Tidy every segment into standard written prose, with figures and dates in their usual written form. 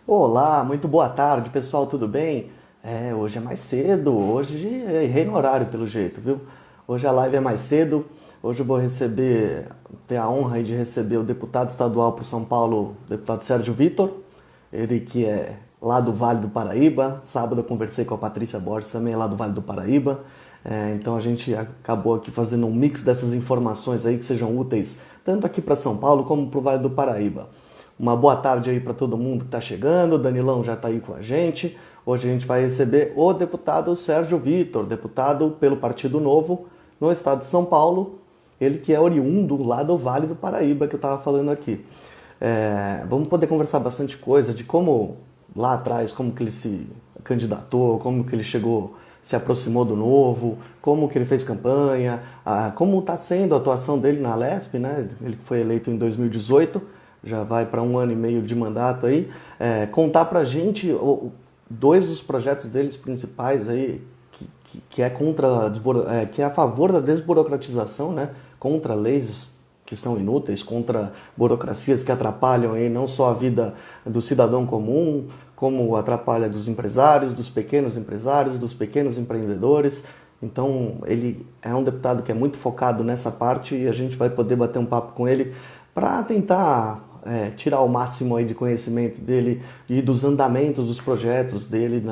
Olá, muito boa tarde, pessoal, tudo bem? Hoje é mais cedo, hoje errei no horário pelo jeito, viu? Hoje a live é mais cedo, hoje eu vou ter a honra aí de receber o deputado estadual por São Paulo, o deputado Sérgio Vitor, ele que é lá do Vale do Paraíba. Sábado eu conversei com a Patrícia Borges, também é lá do Vale do Paraíba. Então a gente acabou aqui fazendo um mix dessas informações aí que sejam úteis tanto aqui para São Paulo como para o Vale do Paraíba. Uma boa tarde aí para todo mundo que está chegando. O Danilão já está aí com a gente. Hoje a gente vai receber o deputado Sérgio Vitor, deputado pelo Partido Novo no estado de São Paulo. Ele que é oriundo lá do Vale do Paraíba, que eu estava falando aqui. Vamos poder conversar bastante coisa de como lá atrás, como que ele se candidatou, como que ele chegou, se aproximou do Novo, como que ele fez campanha, como está sendo a atuação dele na Lesp, né? Ele foi eleito em 2018, já vai para um ano e meio de mandato aí. Contar para a gente dois dos projetos deles principais aí, que é que é a favor da desburocratização, né? Contra leis que são inúteis, contra burocracias que atrapalham aí não só a vida do cidadão comum, como atrapalha dos pequenos empresários, dos pequenos empreendedores. Então, ele é um deputado que é muito focado nessa parte e a gente vai poder bater um papo com ele para tentar tirar o máximo aí de conhecimento dele e dos andamentos dos projetos dele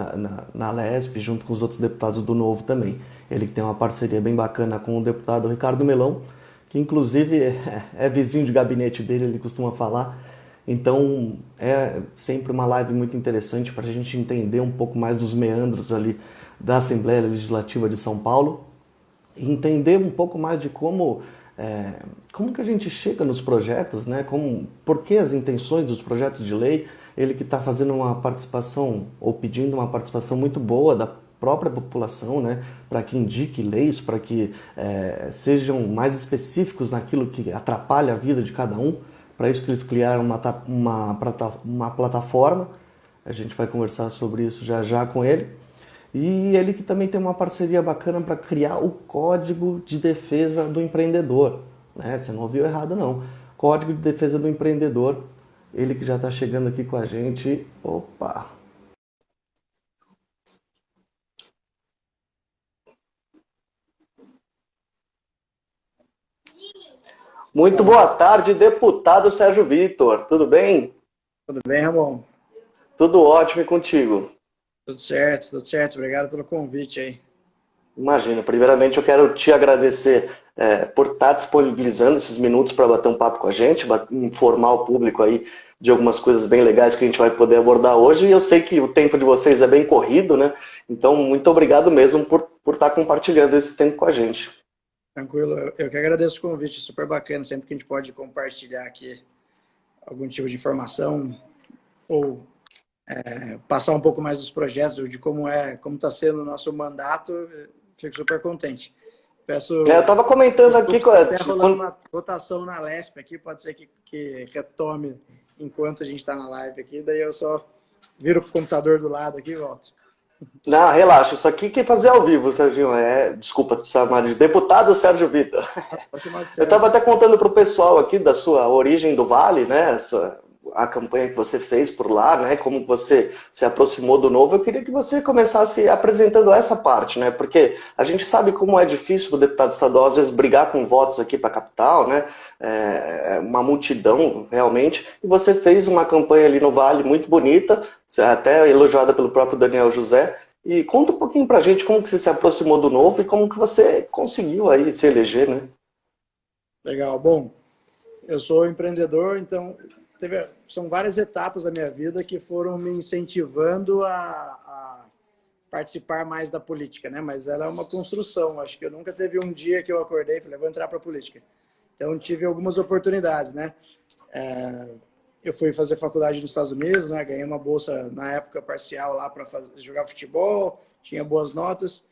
na Lesp, junto com os outros deputados do Novo também. Ele que tem uma parceria bem bacana com o deputado Ricardo Melão, que inclusive é vizinho de gabinete dele, ele costuma falar. Então é sempre uma live muito interessante para a gente entender um pouco mais dos meandros ali da Assembleia Legislativa de São Paulo e entender um pouco mais de como que a gente chega nos projetos, né? Por que as intenções dos projetos de lei. Ele que está fazendo uma participação ou pedindo uma participação muito boa da própria população, né, para que indique leis, para que sejam mais específicos naquilo que atrapalha a vida de cada um. Para isso que eles criaram uma plataforma. A gente vai conversar sobre isso já já com ele. E ele que também tem uma parceria bacana para criar o Código de Defesa do Empreendedor. Né? Você não ouviu errado, não. Código de Defesa do Empreendedor. Ele que já está chegando aqui com a gente. Opa! Muito Fala, boa tarde, deputado Sérgio Vitor. Tudo bem? tudo bem, Ramon? Tudo ótimo e contigo. Tudo certo, tudo certo. Obrigado pelo convite aí. Imagina, primeiramente eu quero te agradecer por estar disponibilizando esses minutos para bater um papo com a gente, informar o público aí de algumas coisas bem legais que a gente vai poder abordar hoje. E eu sei que o tempo de vocês é bem corrido, né? Então, muito obrigado mesmo por estar compartilhando esse tempo com a gente. Tranquilo. Eu que agradeço o convite, super bacana. Sempre que a gente pode compartilhar aqui algum tipo de informação ou passar um pouco mais dos projetos, de como está sendo o nosso mandato, fico super contente. Eu Peço estava comentando aqui, desculpas, tá até rolando uma votação na Lesp aqui, pode ser que retome enquanto a gente está na live aqui, daí eu só viro para o computador do lado aqui e volto. não, relaxa, isso aqui que é fazer ao vivo, Serginho. Desculpa te chamar de deputado Sérgio Vitor. Pode chamar de Eu Sérgio. estava até contando para o pessoal aqui da sua origem do Vale, né? A campanha que você fez por lá, né? Como você se aproximou do Novo. Eu queria que você começasse apresentando essa parte, né? Porque a gente sabe como é difícil o deputado estadual às vezes brigar com votos aqui para a capital, né? Uma multidão realmente. E você fez uma campanha ali no Vale muito bonita, até elogiada pelo próprio Daniel José. E conta um pouquinho para a gente como que você se aproximou do Novo e como que você conseguiu aí se eleger, né? Legal. Bom, eu sou empreendedor, então são várias etapas da minha vida que foram me incentivando a participar mais da política, né? Mas ela é uma construção. Acho que eu nunca teve um dia que eu acordei e falei, vou entrar para a política. Então, tive algumas oportunidades, né? Eu fui fazer faculdade nos Estados Unidos, né? Ganhei uma bolsa na época parcial lá para jogar futebol, tinha boas notas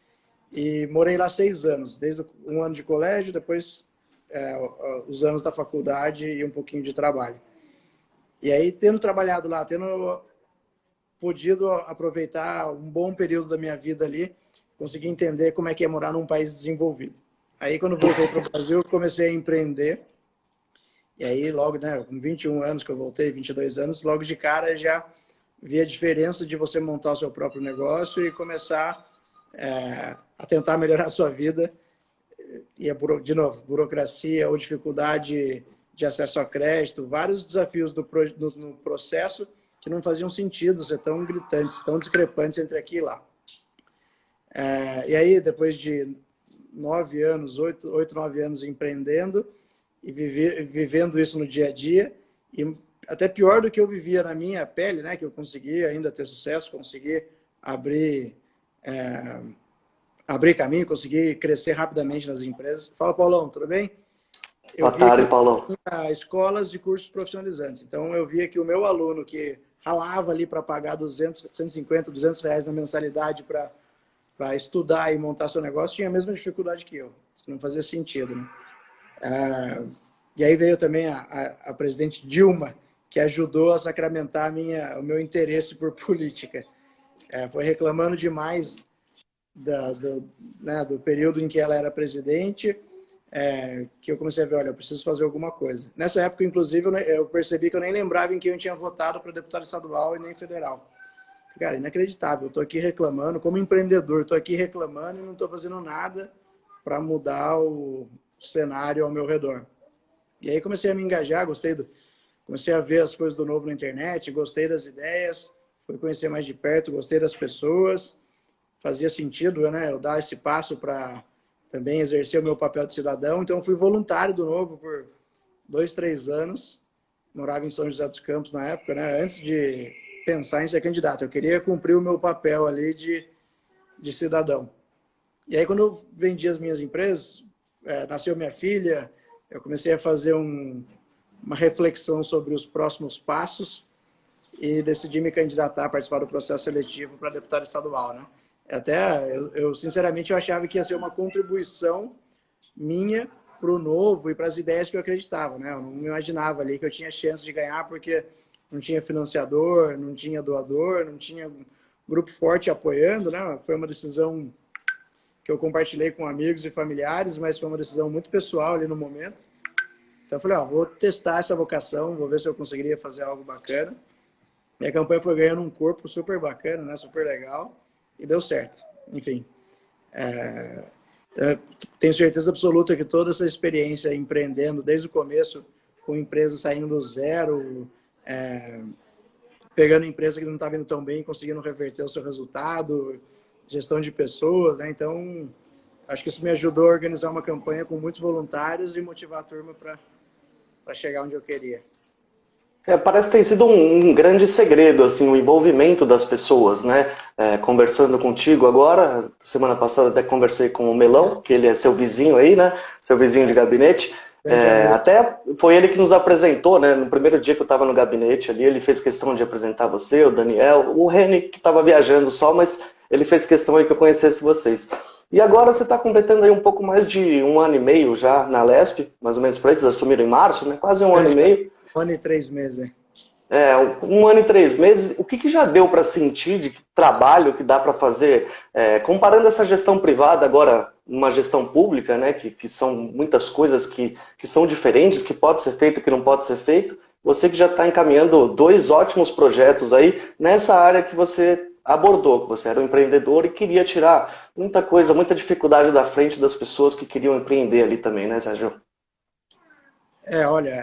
e morei lá 6 anos, desde um ano de colégio, depois os anos da faculdade e um pouquinho de trabalho. E aí, tendo trabalhado lá, tendo podido aproveitar um bom período da minha vida ali, consegui entender como é que é morar num país desenvolvido. Aí, quando voltei para o Brasil, comecei a empreender. E aí, logo, né, com 21 anos que eu voltei, 22 anos, logo de cara já vi a diferença de você montar o seu próprio negócio e começar a tentar melhorar a sua vida. E, de novo, burocracia ou dificuldade de acesso a crédito, vários desafios no processo que não faziam sentido ser tão gritantes, tão discrepantes entre aqui e lá. E aí, depois de 9 anos, 8, 9 anos empreendendo e vivendo isso no dia a dia, e até pior do que eu vivia na minha pele, né, que eu consegui ainda ter sucesso, consegui abrir caminho, consegui crescer rapidamente nas empresas. Fala, Paulão, tudo bem? Boa tarde, Paulão. Escolas de cursos profissionalizantes. Então, eu via que o meu aluno que ralava ali para pagar 200, 150, 200 reais na mensalidade para estudar e montar seu negócio, tinha a mesma dificuldade que eu. Isso não fazia sentido, né? E aí veio também a presidente Dilma, que ajudou a sacramentar o meu interesse por política. Foi reclamando demais do período em que ela era presidente, que eu comecei a ver, olha, eu preciso fazer alguma coisa. Nessa época, inclusive, eu percebi que eu nem lembrava em quem eu tinha votado para deputado estadual e nem federal. Cara, inacreditável. Eu estou aqui reclamando, como empreendedor, estou aqui reclamando e não estou fazendo nada para mudar o cenário ao meu redor. E aí comecei a me engajar, comecei a ver as coisas do novo na internet, gostei das ideias, fui conhecer mais de perto, gostei das pessoas, fazia sentido, né, eu dar esse passo para também exercer o meu papel de cidadão. Então, fui voluntário do Novo por 2, 3 anos. Morava em São José dos Campos na época, né? Antes de pensar em ser candidato. Eu queria cumprir o meu papel ali de cidadão. E aí, quando eu vendi as minhas empresas, nasceu minha filha, eu comecei a fazer uma reflexão sobre os próximos passos e decidi me candidatar a participar do processo seletivo para deputado estadual, né? Até, sinceramente, eu achava que ia ser uma contribuição minha para o Novo e para as ideias que eu acreditava, né? Eu não me imaginava ali que eu tinha chance de ganhar porque não tinha financiador, não tinha doador, não tinha grupo forte apoiando, né? Foi uma decisão que eu compartilhei com amigos e familiares, mas foi uma decisão muito pessoal ali no momento. Então eu falei, vou testar essa vocação, vou ver se eu conseguiria fazer algo bacana. E a campanha foi ganhando um corpo super bacana, né? Super legal. E deu certo. Enfim, tenho certeza absoluta que toda essa experiência empreendendo desde o começo, com empresa saindo do zero, pegando empresa que não estava indo tão bem, conseguindo reverter o seu resultado, gestão de pessoas, né? Então, acho que isso me ajudou a organizar uma campanha com muitos voluntários e motivar a turma para chegar onde eu queria. Parece ter sido um grande segredo, assim, o envolvimento das pessoas, né? Conversando contigo agora, semana passada até conversei com o Melão, que ele é seu vizinho aí, né? Seu vizinho de gabinete. Até foi ele que nos apresentou, né? No primeiro dia que eu estava no gabinete ali, ele fez questão de apresentar você, o Daniel, o Reni, que estava viajando só, mas ele fez questão aí que eu conhecesse vocês. E agora você está completando aí um pouco mais de 1 ano e meio já na Lesp, mais ou menos para eles, assumiram em março, né? Quase 1 ano e meio. 1 ano e 3 meses. 1 ano e 3 meses. O que já deu para sentir de trabalho que dá para fazer, comparando essa gestão privada agora, uma gestão pública, né, que são muitas coisas que são diferentes, que pode ser feito, que não pode ser feito. Você que já está encaminhando 2 ótimos projetos aí nessa área que você abordou, que você era um empreendedor e queria tirar muita coisa, muita dificuldade da frente das pessoas que queriam empreender ali também, né, Sérgio? Olha,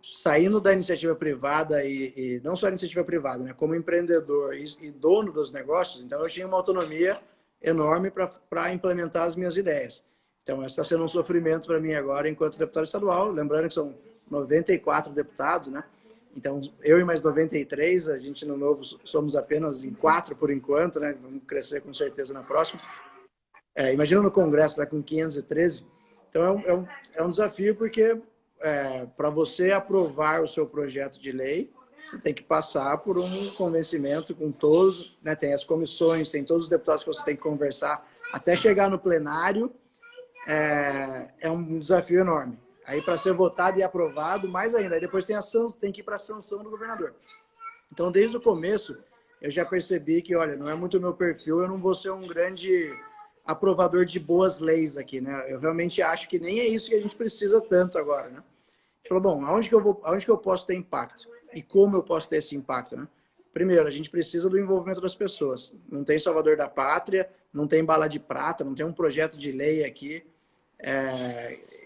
saindo da iniciativa privada e não só a iniciativa privada, né, como empreendedor e dono dos negócios, então eu tinha uma autonomia enorme para implementar as minhas ideias. Então, isso está sendo um sofrimento para mim agora enquanto deputado estadual, lembrando que são 94 deputados, né? Então, eu e mais 93, a gente no Novo somos apenas em 4 por enquanto, né? Vamos crescer com certeza na próxima. Imagina no Congresso, tá com 513. Então, é um desafio porque para você aprovar o seu projeto de lei, você tem que passar por um convencimento com todos, né? Tem as comissões, tem todos os deputados que você tem que conversar, até chegar no plenário, é um desafio enorme. Aí, para ser votado e aprovado, mais ainda. Aí depois tem que ir para a sanção do governador. Então, desde o começo, eu já percebi que, olha, não é muito o meu perfil, eu não vou ser um grande aprovador de boas leis aqui, né? Eu realmente acho que nem é isso que a gente precisa tanto agora, né? A gente falou, bom, aonde que eu posso ter impacto? E como eu posso ter esse impacto, né? primeiro, a gente precisa do envolvimento das pessoas. Não tem salvador da pátria, não tem bala de prata, não tem um projeto de lei aqui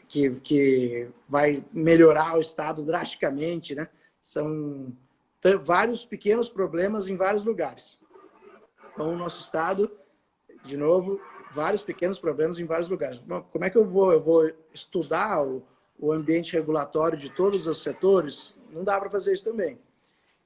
que vai melhorar o Estado drasticamente, né? São vários pequenos problemas em vários lugares. Então, o nosso Estado, de novo, vários pequenos problemas em vários lugares. Como é que eu vou? Eu vou estudar o ambiente regulatório de todos os setores? Não dá para fazer isso também.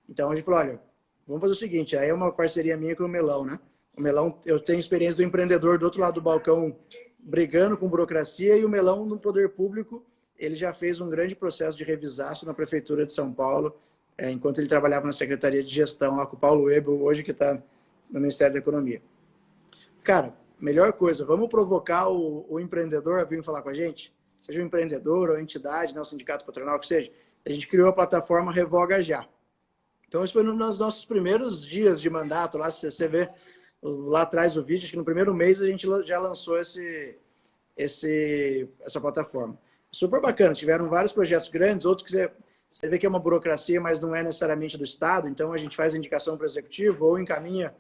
Então, a gente falou, olha, vamos fazer o seguinte, aí é uma parceria minha com o Melão, né? O Melão, eu tenho experiência do empreendedor do outro lado do balcão, brigando com burocracia, e o Melão, no poder público, ele já fez um grande processo de revisaço na Prefeitura de São Paulo, enquanto ele trabalhava na Secretaria de Gestão, lá com o Paulo Webel, hoje que está no Ministério da Economia. Cara, melhor coisa, vamos provocar o empreendedor a vir falar com a gente, seja um empreendedor ou entidade, né, o sindicato patronal, que seja. A gente criou a plataforma Revoga Já. Então, isso foi nos nossos primeiros dias de mandato, lá você vê lá atrás o vídeo, acho que no primeiro mês a gente já lançou essa plataforma. Super bacana, tiveram vários projetos grandes, outros que você vê que é uma burocracia, mas não é necessariamente do Estado, então a gente faz indicação para o Executivo ou encaminha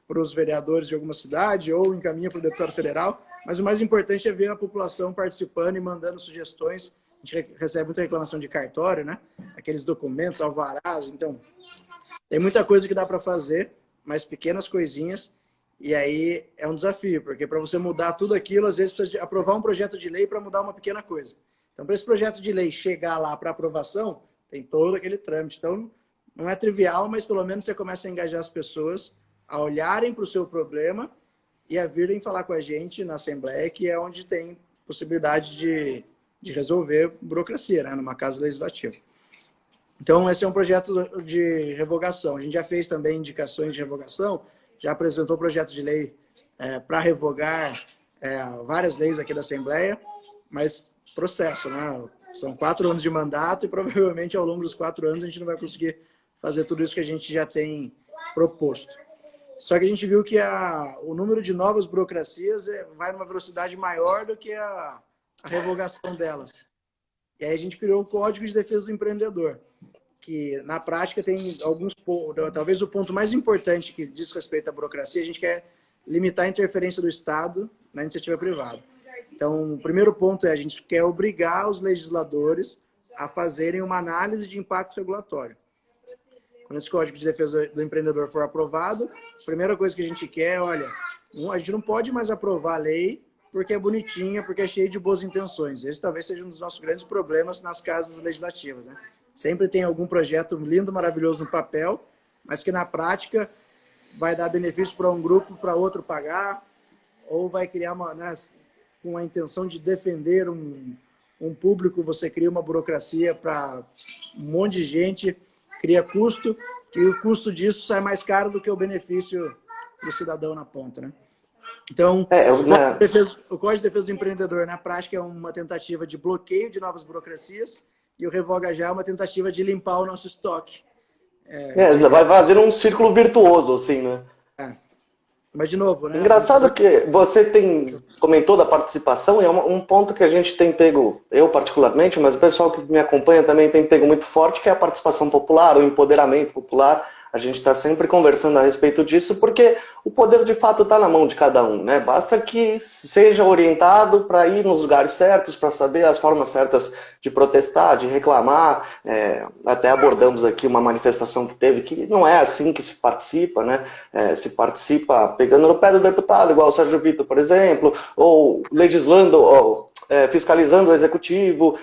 para os vereadores de alguma cidade ou encaminha para o deputado federal, mas o mais importante é ver a população participando e mandando sugestões. A gente recebe muita reclamação de cartório, né? Aqueles documentos, alvarás, então tem muita coisa que dá para fazer, mas pequenas coisinhas, e aí é um desafio, porque para você mudar tudo aquilo, às vezes precisa aprovar um projeto de lei para mudar uma pequena coisa. Então, para esse projeto de lei chegar lá para aprovação, tem todo aquele trâmite. Então, não é trivial, mas pelo menos você começa a engajar as pessoas a olharem para o seu problema e a virem falar com a gente na Assembleia, que é onde tem possibilidade de resolver burocracia, né, numa casa legislativa. Então, esse é um projeto de revogação. A gente já fez também indicações de revogação, já apresentou projeto de lei para revogar várias leis aqui da Assembleia, mas processo, né? São 4 anos de mandato e provavelmente ao longo dos 4 anos a gente não vai conseguir fazer tudo isso que a gente já tem proposto. Só que a gente viu que o número de novas burocracias vai numa velocidade maior do que a revogação delas. E aí a gente criou um Código de Defesa do Empreendedor, que na prática tem alguns pontos, talvez o ponto mais importante que diz respeito à burocracia, a gente quer limitar a interferência do Estado na iniciativa privada. Então, o primeiro ponto a gente quer obrigar os legisladores a fazerem uma análise de impacto regulatório. Quando esse Código de Defesa do Empreendedor for aprovado, a primeira coisa que a gente quer, olha, a gente não pode mais aprovar a lei porque é bonitinha, porque é cheia de boas intenções. Esse talvez seja um dos nossos grandes problemas nas casas legislativas, né? Sempre tem algum projeto lindo, maravilhoso no papel, mas que na prática vai dar benefício para um grupo, para outro pagar, ou vai criar com a intenção de defender um público, você cria uma burocracia para um monte de gente, cria custo, que o custo disso sai mais caro do que o benefício do cidadão na ponta, né? Então, o Código de Defesa do Empreendedor, na prática, é uma tentativa de bloqueio de novas burocracias, e o Revoga Já é uma tentativa de limpar o nosso estoque. Vai fazer um círculo virtuoso, assim, né? Mas, de novo, né? Engraçado que você comentou da participação, e é um ponto que a gente tem pego, eu particularmente, mas o pessoal que me acompanha também tem pego muito forte, que é a participação popular, o empoderamento popular. A gente está sempre conversando a respeito disso, porque o poder de fato está na mão de cada um, né? Basta que seja orientado para ir nos lugares certos, para saber as formas certas de protestar, de reclamar. Até abordamos aqui uma manifestação que teve, que não é assim que se participa, né? Se participa pegando no pé do deputado, igual o Sérgio Vitor, por exemplo, ou legislando, ou fiscalizando o executivo,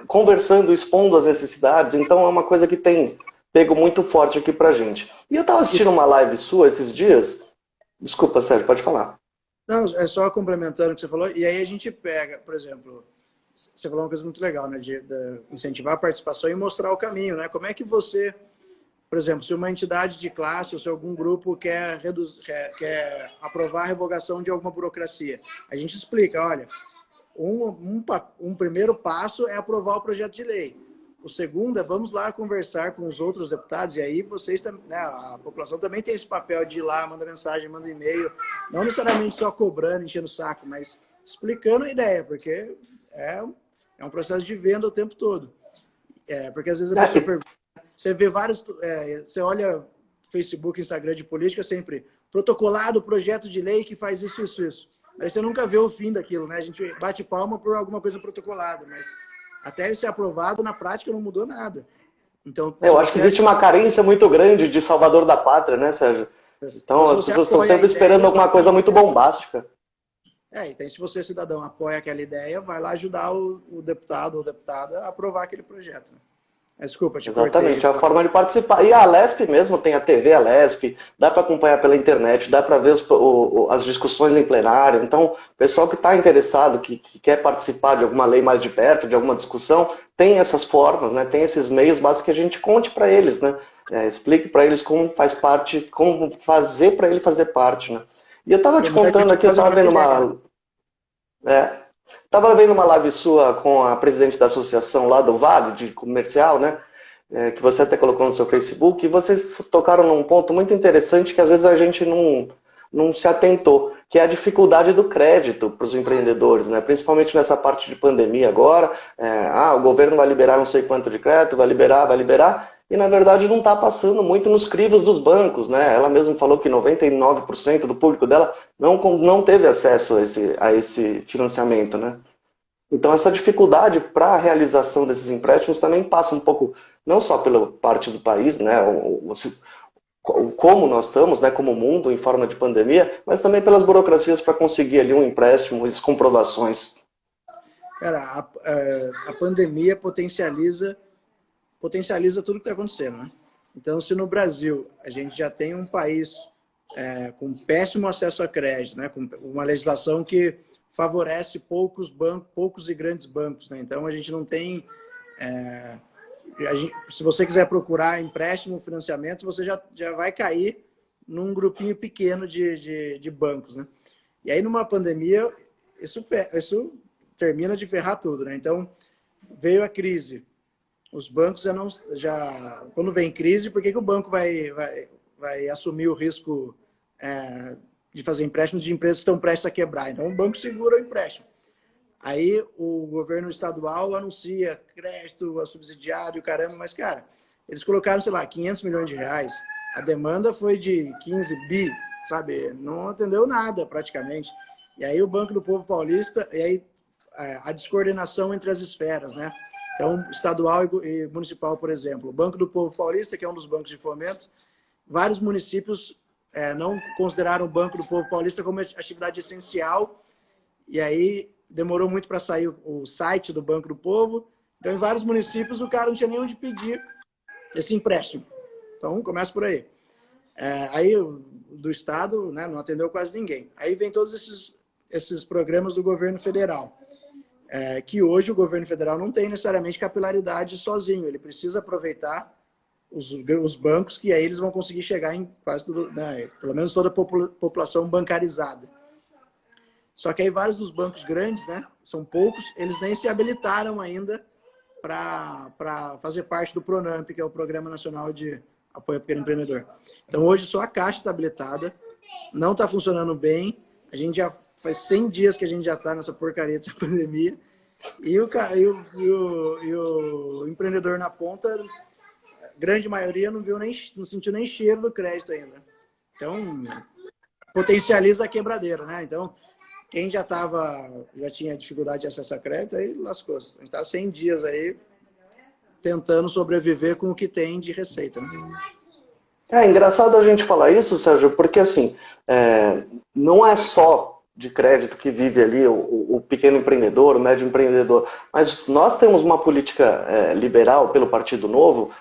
conversando, expondo as necessidades. Então é uma coisa que tem pego muito forte aqui pra gente. E eu tava assistindo uma live sua esses dias. Desculpa, Sérgio, pode falar. Não, é só complementando o que você falou. E aí a gente pega, por exemplo, você falou uma coisa muito legal, né? De incentivar a participação e mostrar o caminho, né? Como é que você, por exemplo, se uma entidade de classe ou se algum grupo quer aprovar a revogação de alguma burocracia, a gente explica, olha, um primeiro passo é aprovar o projeto de lei. O segundo é, vamos lá conversar com os outros deputados, e aí vocês, né, a população também tem esse papel de ir lá, manda mensagem, manda e-mail, não necessariamente só cobrando, enchendo o saco, mas explicando a ideia, porque é um processo de venda o tempo todo. Porque às vezes a pessoa pergunta, você vê vários, você olha Facebook, Instagram de política, sempre protocolado projeto de lei que faz isso, isso, isso. Aí você nunca vê o fim daquilo, né? A gente bate palma por alguma coisa protocolada, mas até ele ser aprovado, na prática não mudou nada. Então, Eu acho que existe uma carência muito grande de salvador da pátria, né, Sérgio? Então as pessoas estão sempre esperando alguma coisa muito bombástica. Então se você, cidadão, apoia aquela ideia, vai lá ajudar o deputado ou deputada a aprovar aquele projeto. Desculpa, te Exatamente, cortei. é a forma de participar. E a Alesp mesmo tem a TV Alesp, dá para acompanhar pela internet, dá para ver as discussões em plenário. Então, o pessoal que está interessado, que quer participar de alguma lei mais de perto, de alguma discussão, tem essas formas, né? Tem esses meios básicos que a gente conte para eles, né? Explique para eles como faz parte, como fazer para ele fazer parte, né? E eu estava te contando aqui, eu estava vendo uma... Estava vendo uma live sua com a presidente da associação lá do Vale, de comercial, né? Que você até colocou no seu Facebook, e vocês tocaram num ponto muito interessante que às vezes a gente não se atentou, que é a dificuldade do crédito para os empreendedores, né? Principalmente nessa parte de pandemia agora. O governo vai liberar não sei quanto de crédito, vai liberar, e na verdade não está passando muito nos crivos dos bancos, né? Ela mesma falou que 99% do público dela não teve acesso a esse financiamento, né? Então essa dificuldade para a realização desses empréstimos também passa um pouco, não só pela parte do país, né? Como nós estamos, né, como mundo em forma de pandemia, mas também pelas burocracias para conseguir ali um empréstimo e as comprovações. Cara, a pandemia potencializa tudo que está acontecendo, né? Então, se no Brasil a gente já tem um país com péssimo acesso a crédito, né, com uma legislação que favorece poucos e grandes bancos, né? Então, a gente não tem... se você quiser procurar empréstimo, financiamento, você já vai cair num grupinho pequeno de bancos, né? E aí, numa pandemia, isso termina de ferrar tudo, né? Então, veio a crise. Os bancos quando vem crise, por que o banco vai assumir o risco de fazer empréstimo de empresas que estão prestes a quebrar? Então, o banco segura o empréstimo. Aí o governo estadual anuncia crédito subsidiado e o caramba, mas, cara, eles colocaram, sei lá, 500 milhões de reais. A demanda foi de 15 bi, sabe? Não atendeu nada, praticamente. E aí o Banco do Povo Paulista, e aí a descoordenação entre as esferas, né? Então, estadual e municipal, por exemplo. O Banco do Povo Paulista, que é um dos bancos de fomento, vários municípios não consideraram o Banco do Povo Paulista como atividade essencial, e aí demorou muito para sair o site do Banco do Povo. Então, em vários municípios, o cara não tinha nem onde pedir esse empréstimo. Então, começa por aí. Aí, do Estado, né, não atendeu quase ninguém. Aí vem todos esses programas do governo federal, que hoje o governo federal não tem necessariamente capilaridade sozinho. Ele precisa aproveitar os bancos, que aí eles vão conseguir chegar em quase tudo, né, pelo menos toda a população bancarizada. Só que aí vários dos bancos grandes, né, são poucos, eles nem se habilitaram ainda para fazer parte do PRONAMP, que é o Programa Nacional de Apoio ao Pequeno Empreendedor. Então hoje só a Caixa está habilitada, não está funcionando bem, a gente já faz 100 dias que a gente já está nessa porcaria dessa pandemia, e o empreendedor na ponta, a grande maioria não sentiu nem cheiro do crédito ainda. Então, potencializa a quebradeira, né? Então, quem já tinha dificuldade de acesso a crédito, aí lascou-se. A gente está 100 dias aí tentando sobreviver com o que tem de receita, né? É engraçado a gente falar isso, Sérgio, porque assim, não é só de crédito que vive ali o pequeno empreendedor, o médio empreendedor, mas nós temos uma política liberal pelo Partido Novo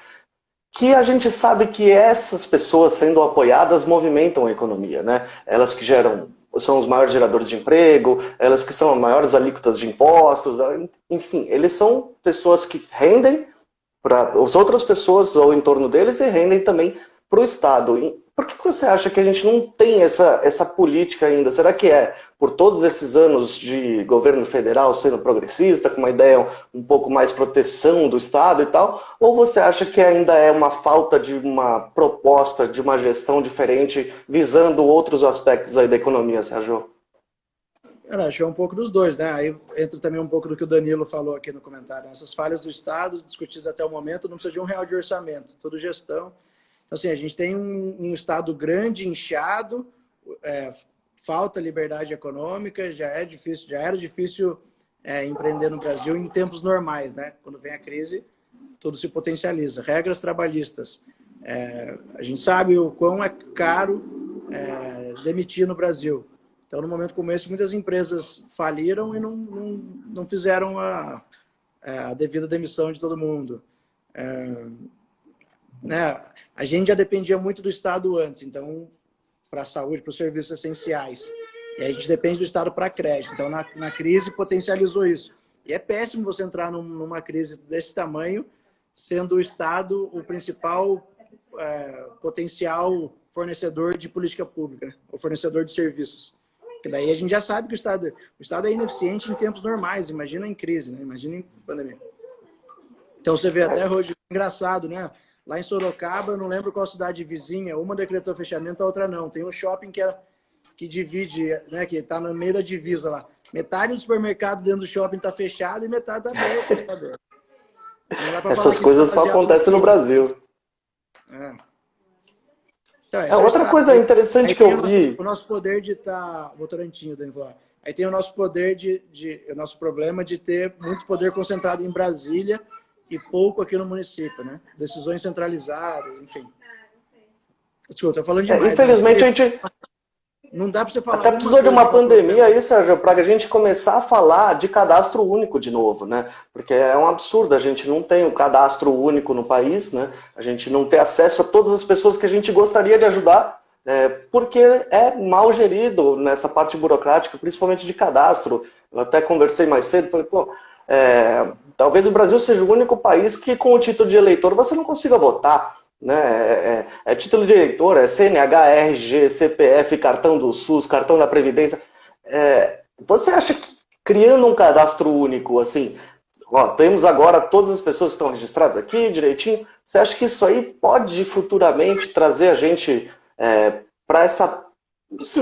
que a gente sabe que essas pessoas sendo apoiadas movimentam a economia, né? Elas que são os maiores geradores de emprego, elas que são as maiores alíquotas de impostos, enfim, eles são pessoas que rendem para as outras pessoas ao entorno deles e rendem também para o Estado. E por que você acha que a gente não tem essa política ainda? Será que é por todos esses anos de governo federal sendo progressista, com uma ideia um pouco mais proteção do Estado e tal? Ou você acha que ainda é uma falta de uma proposta, de uma gestão diferente, visando outros aspectos aí da economia, Sérgio? Cara, acho que é um pouco dos dois, né? Aí entra também um pouco do que o Danilo falou aqui no comentário. Essas falhas do Estado, discutidas até o momento, não precisa de R$1 de orçamento, tudo gestão. Então, assim, a gente tem um Estado grande, inchado, falta liberdade econômica, já era difícil empreender no Brasil em tempos normais, né? Quando vem a crise, tudo se potencializa. Regras trabalhistas. A gente sabe o quão é caro demitir no Brasil. Então, no momento como esse, muitas empresas faliram e não fizeram a devida demissão de todo mundo. Né? A gente já dependia muito do Estado antes, então, para a saúde, para os serviços essenciais. E a gente depende do Estado para crédito. Então, na crise, potencializou isso. E é péssimo você entrar numa crise desse tamanho, sendo o Estado o principal potencial fornecedor de política pública, né? O fornecedor de serviços. Porque daí a gente já sabe que o Estado é ineficiente em tempos normais, imagina em crise, né? Imagina em pandemia. Então você vê até hoje, engraçado, né? Lá em Sorocaba, eu não lembro qual cidade vizinha, uma decretou fechamento, a outra não. Tem um shopping que divide, né? Que está no meio da divisa lá. Metade do supermercado dentro do shopping está fechado e metade está aberto. Essas coisas só acontecem no Brasil. Então, outra coisa interessante que eu vi... O nosso poder de estar... Votorantinho, Daniel. Aí tem o nosso poder o nosso problema de ter muito poder concentrado em Brasília e pouco aqui no município, né? Decisões centralizadas, enfim. Desculpa, tô falando demais. Infelizmente, né? a gente... Não dá para você falar. Até precisou de uma pandemia aí, Sérgio, para a gente começar a falar de cadastro único de novo, né? Porque é um absurdo, a gente não tem um cadastro único no país, né? A gente não tem acesso a todas as pessoas que a gente gostaria de ajudar, porque é mal gerido nessa parte burocrática, principalmente de cadastro. Eu até conversei mais cedo, falei, talvez o Brasil seja o único país que com o título de eleitor você não consiga votar. Né? Título de eleitor, CNH, RG, CPF, cartão do SUS, cartão da Previdência. Você acha que criando um cadastro único, assim, temos agora todas as pessoas que estão registradas aqui direitinho, você acha que isso aí pode futuramente trazer a gente para essa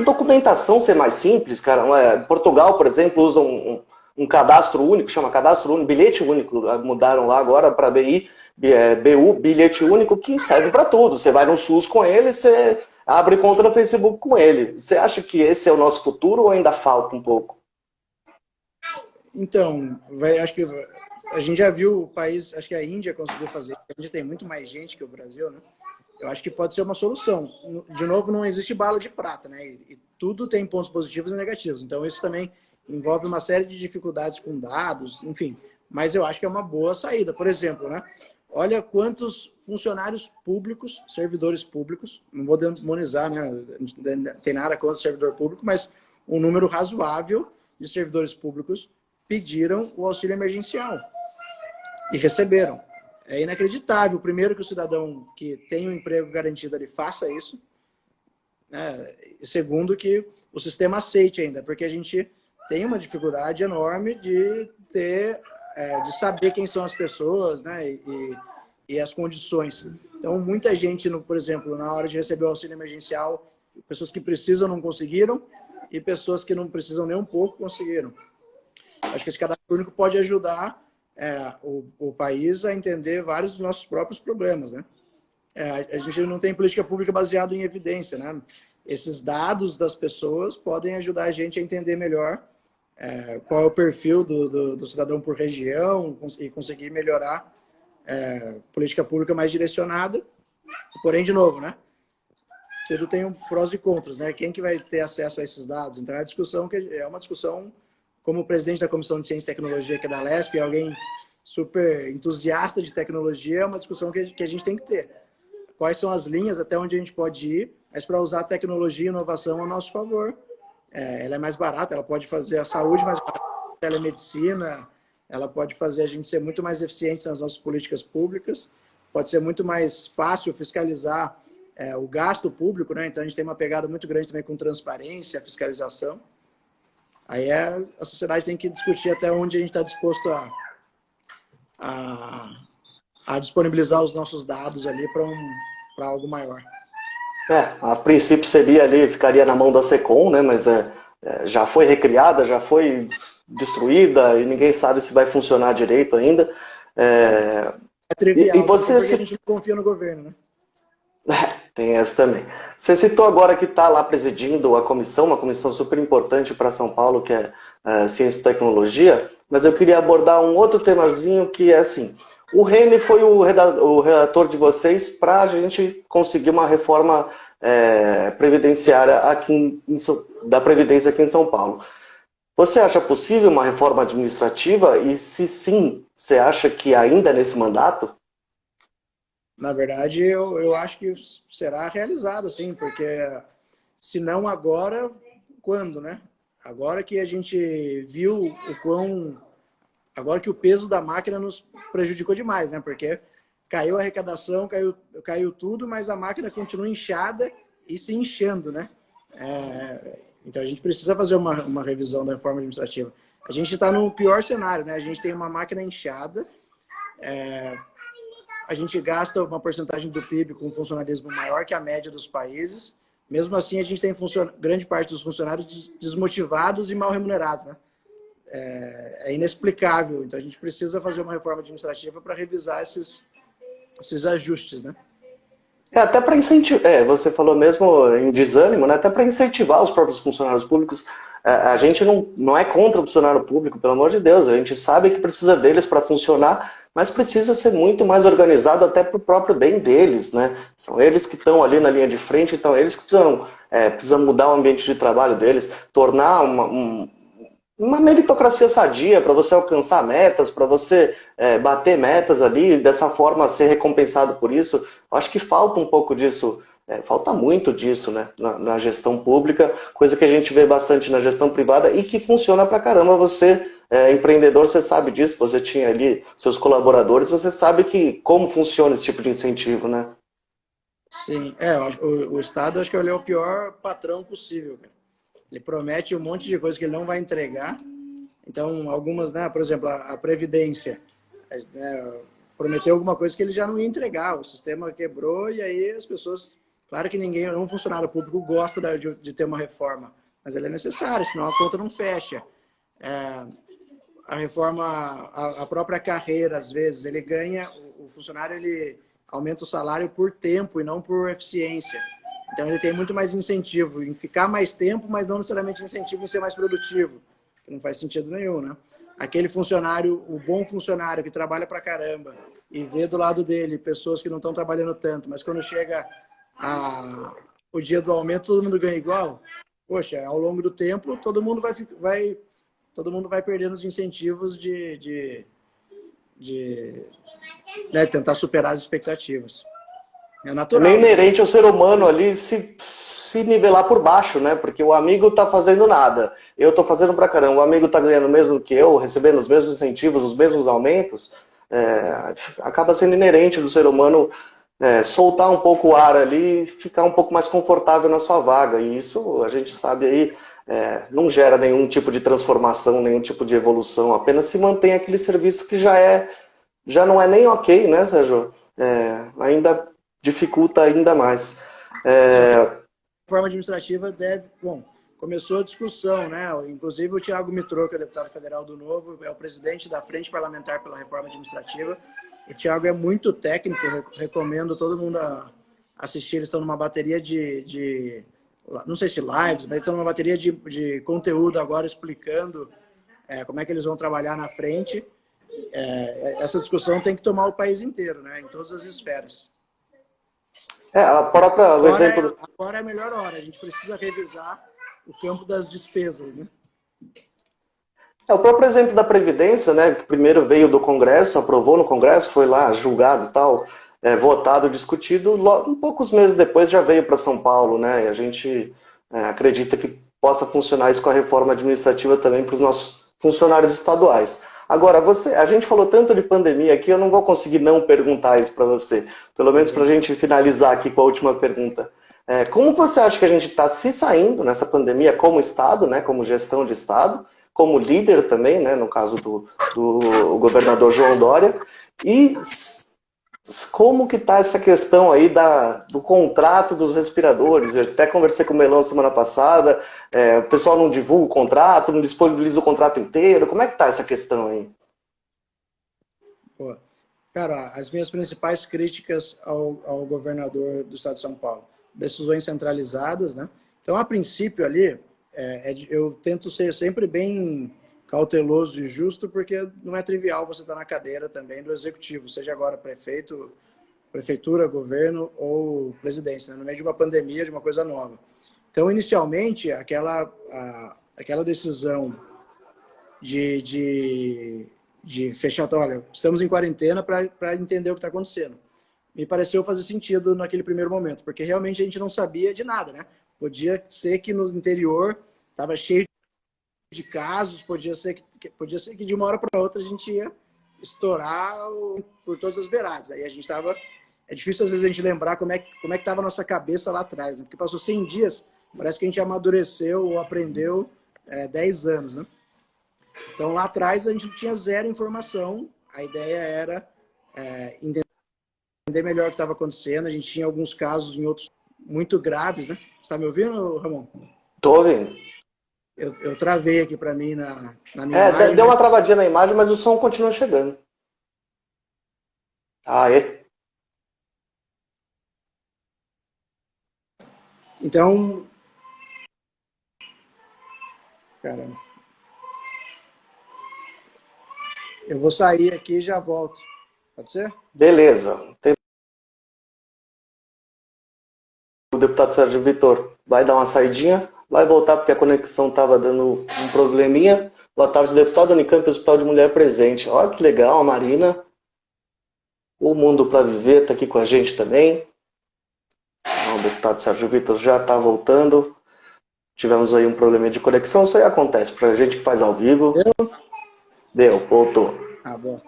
documentação ser mais simples, cara? Portugal, por exemplo, usa um cadastro único, chama cadastro único, bilhete único, mudaram lá agora para BI, BU, bilhete único, que serve para tudo. Você vai no SUS com ele, você abre conta no Facebook com ele. Você acha que esse é o nosso futuro ou ainda falta um pouco? Então, acho que a gente já viu o país, acho que a Índia conseguiu fazer, a Índia tem muito mais gente que o Brasil, né? Eu acho que pode ser uma solução. De novo, não existe bala de prata, né? E tudo tem pontos positivos e negativos. Então, isso também envolve uma série de dificuldades com dados, enfim. Mas eu acho que é uma boa saída. Por exemplo, né? Olha quantos funcionários públicos, servidores públicos, não vou demonizar, né? Não tem nada contra o servidor público, mas um número razoável de servidores públicos pediram o auxílio emergencial e receberam. É inacreditável, primeiro, que o cidadão que tem um emprego garantido ele faça isso, né? E segundo, que o sistema aceite ainda, porque a gente tem uma dificuldade enorme de saber quem são as pessoas, né? E as condições. Então, muita gente, por exemplo, na hora de receber o auxílio emergencial, pessoas que precisam não conseguiram e pessoas que não precisam nem um pouco conseguiram. Acho que esse cadastro único pode ajudar o país a entender vários dos nossos próprios problemas, né? A gente não tem política pública baseada em evidência, né? Esses dados das pessoas podem ajudar a gente a entender melhor qual é o perfil do cidadão por região e conseguir melhorar política pública mais direcionada. Porém, de novo, né? Tudo tem prós e contras, né? Quem que vai ter acesso a esses dados? Então, é uma discussão, como presidente da Comissão de Ciência e Tecnologia, que é da LESP, alguém super entusiasta de tecnologia, é uma discussão que a gente tem que ter. Quais são as linhas até onde a gente pode ir, mas para usar a tecnologia e inovação a nosso favor. Ela é mais barata, ela pode fazer a saúde mais barata, a telemedicina, ela pode fazer a gente ser muito mais eficiente nas nossas políticas públicas, pode ser muito mais fácil fiscalizar o gasto público, né? Então a gente tem uma pegada muito grande também com transparência, fiscalização. Aí a sociedade tem que discutir até onde a gente está disposto a disponibilizar os nossos dados ali para algo maior. A princípio seria ali, ficaria na mão da SECOM, né? Mas já foi recriada, já foi destruída e ninguém sabe se vai funcionar direito ainda. É trivial, e você porque a gente não confia no governo, né? Tem essa também. Você citou agora que está lá presidindo a comissão, uma comissão super importante para São Paulo, que é Ciência e Tecnologia, mas eu queria abordar um outro temazinho que é assim, o Rene foi o relator de vocês para a gente conseguir uma reforma previdenciária da Previdência aqui em São Paulo. Você acha possível uma reforma administrativa? E se sim, você acha que ainda é nesse mandato? Na verdade, eu acho que será realizado, sim, porque se não agora, quando, né? Agora que a gente viu o quão... Agora que o peso da máquina nos prejudicou demais, né? Porque caiu a arrecadação, caiu tudo, mas a máquina continua inchada e se inchando, né? Então a gente precisa fazer uma revisão da reforma administrativa. A gente está no pior cenário, né? A gente tem uma máquina inchada, a gente gasta uma porcentagem do PIB com funcionalismo maior que a média dos países. Mesmo assim, a gente tem grande parte dos funcionários desmotivados e mal remunerados, né? É inexplicável. Então, a gente precisa fazer uma reforma administrativa para revisar esses ajustes, né? Até para incentivar, você falou mesmo em desânimo, né? Até para incentivar os próprios funcionários públicos. A gente não é contra o funcionário público, pelo amor de Deus. A gente sabe que precisa deles para funcionar, mas precisa ser muito mais organizado até para o próprio bem deles, né? São eles que estão ali na linha de frente, então eles que precisam mudar o ambiente de trabalho deles, tornar uma meritocracia sadia para você alcançar metas, para você bater metas ali, dessa forma ser recompensado por isso. Eu acho que falta um pouco disso, falta muito disso, né, na gestão pública, coisa que a gente vê bastante na gestão privada e que funciona pra caramba. Você, empreendedor, você sabe disso, você tinha ali seus colaboradores, você sabe como funciona esse tipo de incentivo, né? Sim, o Estado acho que ele é o pior patrão possível, cara. Ele promete um monte de coisa que ele não vai entregar. Então, algumas, né, por exemplo, a Previdência, né, prometeu alguma coisa que ele já não ia entregar. O sistema quebrou e aí as pessoas... Claro que nenhum funcionário público gosta de ter uma reforma, mas ela é necessária, senão a conta não fecha. A reforma, a própria carreira, às vezes, ele ganha... O funcionário, ele aumenta o salário por tempo e não por eficiência. Então, ele tem muito mais incentivo em ficar mais tempo, mas não necessariamente incentivo em ser mais produtivo, que não faz sentido nenhum, né? Aquele funcionário, o bom funcionário que trabalha pra caramba e vê do lado dele pessoas que não estão trabalhando tanto, mas quando chega o dia do aumento, todo mundo ganha igual. Poxa, ao longo do tempo, todo mundo vai perdendo os incentivos né, tentar superar as expectativas. É É natural, meio né? inerente ao ser humano ali se nivelar por baixo, né? Porque o amigo tá fazendo nada, eu tô fazendo pra caramba, o amigo tá ganhando o mesmo que eu, recebendo os mesmos incentivos, os mesmos aumentos, acaba sendo inerente do ser humano soltar um pouco o ar ali e ficar um pouco mais confortável na sua vaga. E isso, a gente sabe aí, não gera nenhum tipo de transformação, nenhum tipo de evolução, apenas se mantém aquele serviço que já não é nem ok, né, Sérgio? Ainda dificulta ainda mais. Só que a reforma administrativa deve... Bom, começou a discussão, né? Inclusive o Thiago Mitrô, que é deputado federal do Novo, é o presidente da Frente Parlamentar pela Reforma Administrativa. O Thiago é muito técnico, recomendo todo mundo assistir. Eles estão numa bateria não sei se lives, mas estão numa bateria de conteúdo agora explicando como é que eles vão trabalhar na frente. Essa discussão tem que tomar o país inteiro, né? Em todas as esferas. A própria, o exemplo... Agora é a melhor hora. A gente precisa revisar o campo das despesas, né? O próprio exemplo da Previdência, né, que primeiro veio do Congresso, aprovou no Congresso, foi lá julgado e tal, votado, discutido, poucos meses depois já veio para São Paulo, né, e a gente acredita que possa funcionar isso com a reforma administrativa também para os nossos funcionários estaduais. Agora, a gente falou tanto de pandemia aqui, eu não vou conseguir não perguntar isso para você, pelo menos para a gente finalizar aqui com a última pergunta. Como você acha que a gente está se saindo nessa pandemia como Estado, né, como gestão de Estado, como líder também, né, no caso do governador João Dória, e como que está essa questão aí do contrato dos respiradores? Eu até conversei com o Melão semana passada, o pessoal não divulga o contrato, não disponibiliza o contrato inteiro, como é que está essa questão aí? Pô, Cara, as minhas principais críticas ao governador do estado de São Paulo. Decisões centralizadas, né? Então, a princípio ali, eu tento ser sempre bem cauteloso e justo, porque não é trivial você estar na cadeira também do executivo, seja agora prefeito, prefeitura, governo ou presidência, né? No meio de uma pandemia, de uma coisa nova. Então, inicialmente, aquela decisão de fechar, olha, estamos em quarentena para entender o que está acontecendo. Me pareceu fazer sentido naquele primeiro momento, porque realmente a gente não sabia de nada, né? Podia ser que no interior estava cheio de casos, podia ser que de uma hora para outra a gente ia estourar por todas as beiradas. Aí a gente estava... É difícil às vezes a gente lembrar como é que estava a nossa cabeça lá atrás, né? Porque passou 100 dias, parece que a gente amadureceu ou aprendeu 10 anos, né? Então, lá atrás, a gente tinha zero informação. A ideia era entender melhor o que estava acontecendo. A gente tinha alguns casos em outros muito graves, né? Você está me ouvindo, Ramon? Tô ouvindo. Eu travei aqui para mim na minha imagem, Deu mas... uma travadinha na imagem, mas o som continua chegando. Ah, é? Então, caramba, eu vou sair aqui e já volto. Pode ser? Beleza. O deputado Sérgio Vitor vai dar uma saidinha, vai voltar porque a conexão estava dando um probleminha. Boa tarde, deputado Unicamp, Hospital de Mulher Presente. Olha que legal, a Marina. O Mundo para Viver está aqui com a gente também. O deputado Sérgio Vitor já está voltando. Tivemos aí um problema de conexão, isso aí acontece para a gente que faz ao vivo. Deu, voltou. Ah, bom.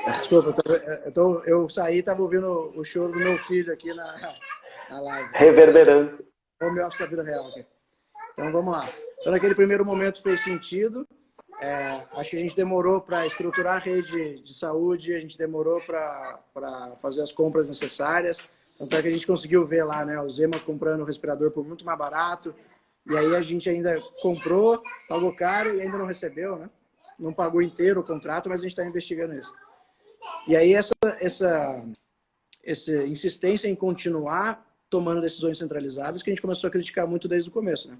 Desculpa, eu saí e estava ouvindo o choro do meu filho aqui na live. Reverberando. Home office da vida real aqui. Então, vamos lá. Então, naquele primeiro momento fez sentido. Acho que a gente demorou para estruturar a rede de saúde, a gente demorou para fazer as compras necessárias. Tanto é que a gente conseguiu ver lá, né, o Zema comprando o respirador por muito mais barato. E aí a gente ainda comprou, pagou caro e ainda não recebeu, né? Não pagou inteiro o contrato, mas a gente está investigando isso. E aí essa insistência em continuar tomando decisões centralizadas que a gente começou a criticar muito desde o começo, né?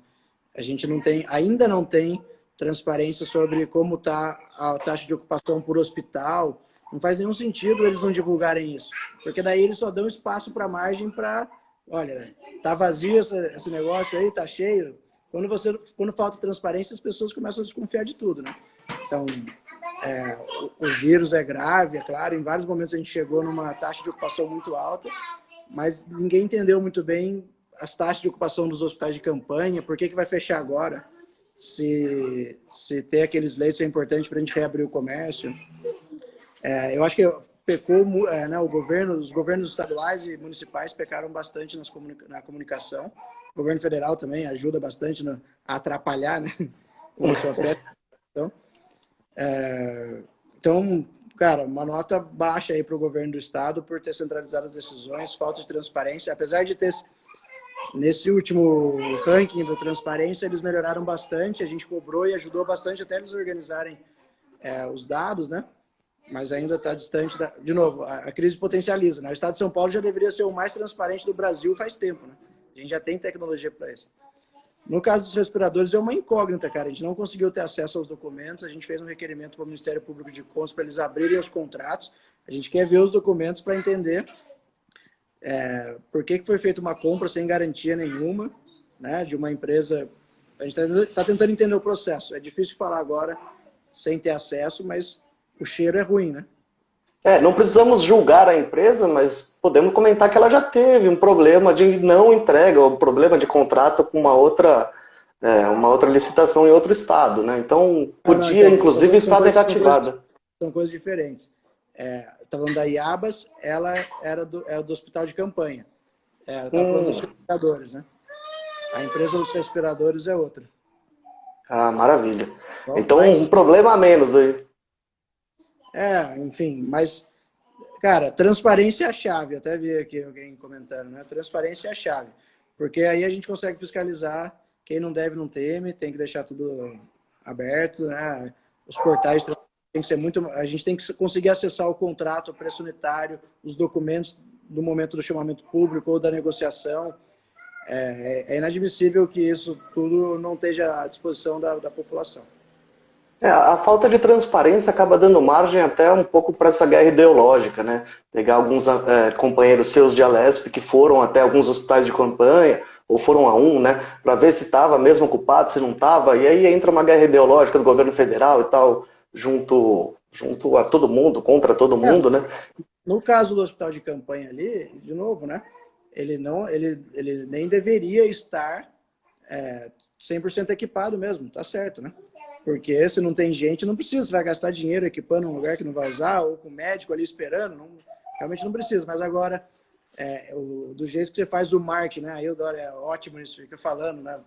A gente ainda não tem transparência sobre como está a taxa de ocupação por hospital. Não faz nenhum sentido eles não divulgarem isso, porque daí eles só dão espaço para margem para, olha, tá vazio esse negócio aí, tá cheio. Quando falta transparência, as pessoas começam a desconfiar de tudo, né? Então, o vírus é grave, é claro. Em vários momentos a gente chegou numa taxa de ocupação muito alta, mas ninguém entendeu muito bem as taxas de ocupação dos hospitais de campanha, por que vai fechar agora, se ter aqueles leitos é importante para a gente reabrir o comércio. Eu acho que pecou, né, os governos estaduais e municipais pecaram bastante na comunicação. O governo federal também ajuda bastante a atrapalhar, né, com a sua péssima comunicação. Então, cara, uma nota baixa aí para o governo do estado por ter centralizado as decisões, falta de transparência, apesar de ter... Nesse último ranking da transparência, eles melhoraram bastante, a gente cobrou e ajudou bastante até eles organizarem os dados, né? Mas ainda está distante de novo, a crise potencializa, né? O estado de São Paulo já deveria ser o mais transparente do Brasil faz tempo, né? A gente já tem tecnologia para isso. No caso dos respiradores, é uma incógnita, cara. A gente não conseguiu ter acesso aos documentos, a gente fez um requerimento para o Ministério Público de Contas para eles abrirem os contratos. A gente quer ver os documentos para entender por que foi feita uma compra sem garantia nenhuma, né, de uma empresa. A gente está tentando entender o processo. É difícil falar agora sem ter acesso, mas o cheiro é ruim, né? Não precisamos julgar a empresa, mas podemos comentar que ela já teve um problema de não entrega, um problema de contrato com uma outra licitação em outro estado, né? Então, podia, inclusive, estar negativada. São coisas diferentes. Estava falando da Iabas, ela era do hospital de campanha. Estava falando dos respiradores, né? A empresa dos respiradores é outra. Ah, maravilha. Então, um problema a menos aí. Enfim, mas, cara, transparência é a chave. Até vi aqui alguém comentando, né? Transparência é a chave. Porque aí a gente consegue fiscalizar quem não deve não teme, tem que deixar tudo aberto, né? Os portais tem que ser muito, a gente tem que conseguir acessar o contrato, o preço unitário, os documentos do momento do chamamento público ou da negociação. É inadmissível que isso tudo não esteja à disposição da população. A falta de transparência acaba dando margem até um pouco para essa guerra ideológica, né? Pegar alguns companheiros seus de Alesp que foram até alguns hospitais de campanha, ou foram a um, né? Para ver se estava mesmo ocupado, se não estava, e aí entra uma guerra ideológica do governo federal e tal, junto a todo mundo, contra todo mundo, né? No caso do hospital de campanha ali, de novo, né? Ele nem deveria estar 100% equipado mesmo, tá certo, né? Porque se não tem gente, não precisa, você vai gastar dinheiro equipando um lugar que não vai usar, ou com o médico ali esperando, realmente não precisa. Mas agora, do jeito que você faz o marketing, né? Aí o Dória é ótimo nisso, fica falando, né?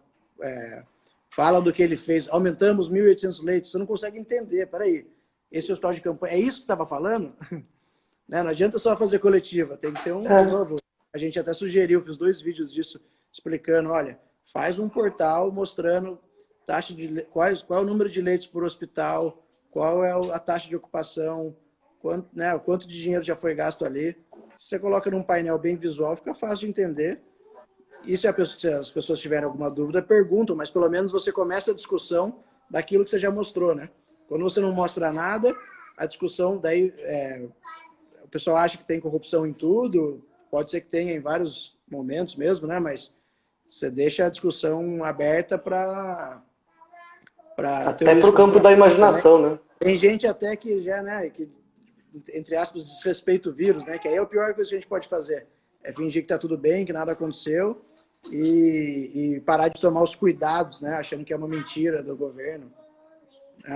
Fala do que ele fez, aumentamos 1.800 leitos, você não consegue entender, peraí, esse hospital de campanha, é isso que estava falando? Né? Não adianta só fazer coletiva, tem que ter de novo, a gente até sugeriu, fiz 2 vídeos disso, explicando, olha, faz um portal mostrando taxa qual é o número de leitos por hospital, qual é a taxa de ocupação, quanto de dinheiro já foi gasto ali. Se você coloca num painel bem visual, fica fácil de entender. E se as pessoas tiverem alguma dúvida, perguntam, mas pelo menos você começa a discussão daquilo que você já mostrou, né? Quando você não mostra nada, a discussão, daí o pessoal acha que tem corrupção em tudo, pode ser que tenha em vários momentos mesmo, né? Mas você deixa a discussão aberta para até para o campo da imaginação, né? Tem gente até que já, né, que, entre aspas, desrespeita o vírus, né? Que aí é a pior coisa que a gente pode fazer. É fingir que tá tudo bem, que nada aconteceu e parar de tomar os cuidados, né? Achando que é uma mentira do governo.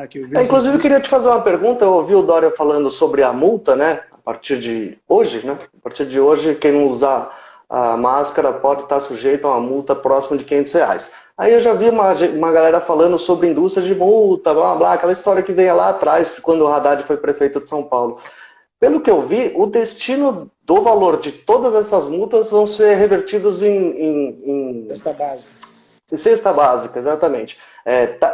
Que o vírus inclusive, eu queria te fazer uma pergunta. Eu ouvi o Dória falando sobre a multa, né? A partir de hoje, né? A partir de hoje, quem não usar a máscara pode estar sujeito a uma multa próxima de R$ 500. Aí eu já vi uma galera falando sobre indústria de multa, blá, blá, aquela história que veio lá atrás, quando o Haddad foi prefeito de São Paulo. Pelo que eu vi, o destino do valor de todas essas multas vão ser revertidos em cesta básica. Cesta básica, exatamente.